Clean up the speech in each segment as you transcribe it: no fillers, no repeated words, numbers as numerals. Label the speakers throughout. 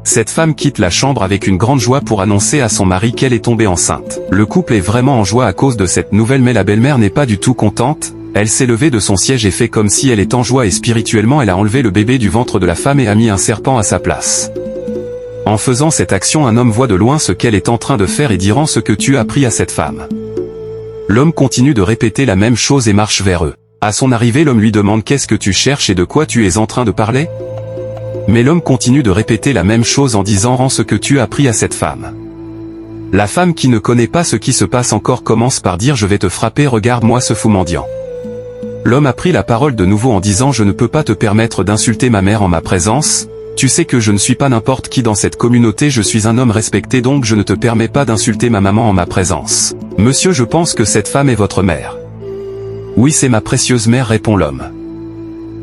Speaker 1: Cette femme quitte la chambre avec une grande joie pour annoncer à son mari qu'elle est tombée enceinte. Le couple est vraiment en joie à cause de cette nouvelle, mais la belle-mère n'est pas du tout contente. Elle s'est levée de son siège et fait comme si elle est en joie, et spirituellement elle a enlevé le bébé du ventre de la femme et a mis un serpent à sa place. En faisant cette action, un homme voit de loin ce qu'elle est en train de faire et dit: rends ce que tu as appris à cette femme. L'homme continue de répéter la même chose et marche vers eux. À son arrivée, l'homme lui demande: qu'est-ce que tu cherches et de quoi tu es en train de parler? Mais l'homme continue de répéter la même chose en disant: rends ce que tu as appris à cette femme. La femme, qui ne connaît pas ce qui se passe encore, commence par dire: je vais te frapper, regarde-moi ce fou mendiant. L'homme a pris la parole de nouveau en disant: je ne peux pas te permettre d'insulter ma mère en ma présence. Tu sais que je ne suis pas n'importe qui dans cette communauté, je suis un homme respecté, donc je ne te permets pas d'insulter ma maman en ma présence. Monsieur, je pense que cette femme est votre mère. Oui, c'est ma précieuse mère, répond l'homme.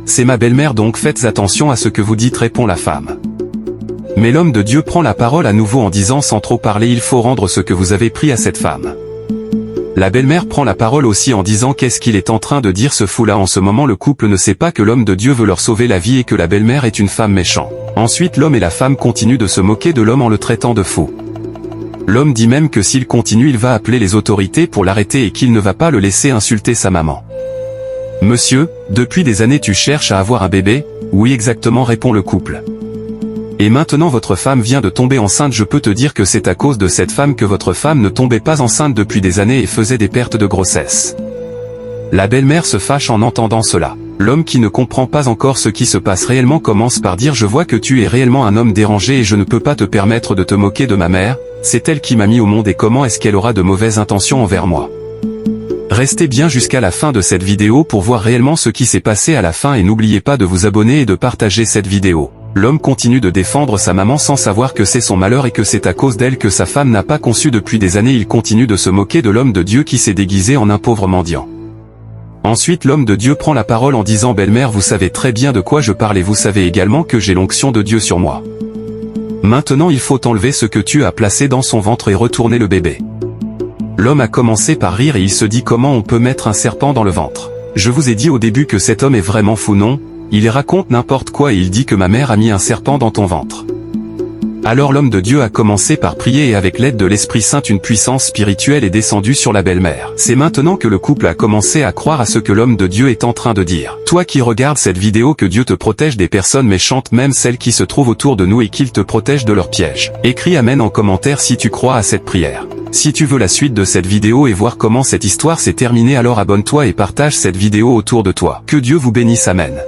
Speaker 1: C'est ma belle-mère, donc faites attention à ce que vous dites, répond la femme. Mais l'homme de Dieu prend la parole à nouveau en disant sans trop parler: il faut rendre ce que vous avez pris à cette femme. La belle-mère prend la parole aussi en disant: qu'est-ce qu'il est en train de dire ce fou-là? En ce moment, le couple ne sait pas que l'homme de Dieu veut leur sauver la vie et que la belle-mère est une femme méchante. Ensuite, l'homme et la femme continuent de se moquer de l'homme en le traitant de fou. L'homme dit même que s'il continue, il va appeler les autorités pour l'arrêter et qu'il ne va pas le laisser insulter sa maman. Monsieur, depuis des années tu cherches à avoir un bébé? Oui, exactement, répond le couple. Et maintenant votre femme vient de tomber enceinte. Je peux te dire que c'est à cause de cette femme que votre femme ne tombait pas enceinte depuis des années et faisait des pertes de grossesse. La belle-mère se fâche en entendant cela. L'homme, qui ne comprend pas encore ce qui se passe réellement, commence par dire: je vois que tu es réellement un homme dérangé et je ne peux pas te permettre de te moquer de ma mère. C'est elle qui m'a mis au monde, et comment est-ce qu'elle aura de mauvaises intentions envers moi? Restez bien jusqu'à la fin de cette vidéo pour voir réellement ce qui s'est passé à la fin, et n'oubliez pas de vous abonner et de partager cette vidéo. L'homme continue de défendre sa maman sans savoir que c'est son malheur et que c'est à cause d'elle que sa femme n'a pas conçu depuis des années. Il continue de se moquer de l'homme de Dieu qui s'est déguisé en un pauvre mendiant. Ensuite, l'homme de Dieu prend la parole en disant: belle-mère, vous savez très bien de quoi je parle et vous savez également que j'ai l'onction de Dieu sur moi. Maintenant il faut enlever ce que tu as placé dans son ventre et retourner le bébé. L'homme a commencé par rire et il se dit: comment on peut mettre un serpent dans le ventre? Je vous ai dit au début que cet homme est vraiment fou, non? Il raconte n'importe quoi et il dit que ma mère a mis un serpent dans ton ventre. Alors l'homme de Dieu a commencé par prier et avec l'aide de l'Esprit Saint, une puissance spirituelle est descendue sur la belle-mère. C'est maintenant que le couple a commencé à croire à ce que l'homme de Dieu est en train de dire. Toi qui regardes cette vidéo, que Dieu te protège des personnes méchantes, même celles qui se trouvent autour de nous, et qu'il te protège de leurs pièges. Écris Amen en commentaire si tu crois à cette prière. Si tu veux la suite de cette vidéo et voir comment cette histoire s'est terminée, alors abonne-toi et partage cette vidéo autour de toi. Que Dieu vous bénisse. Amen.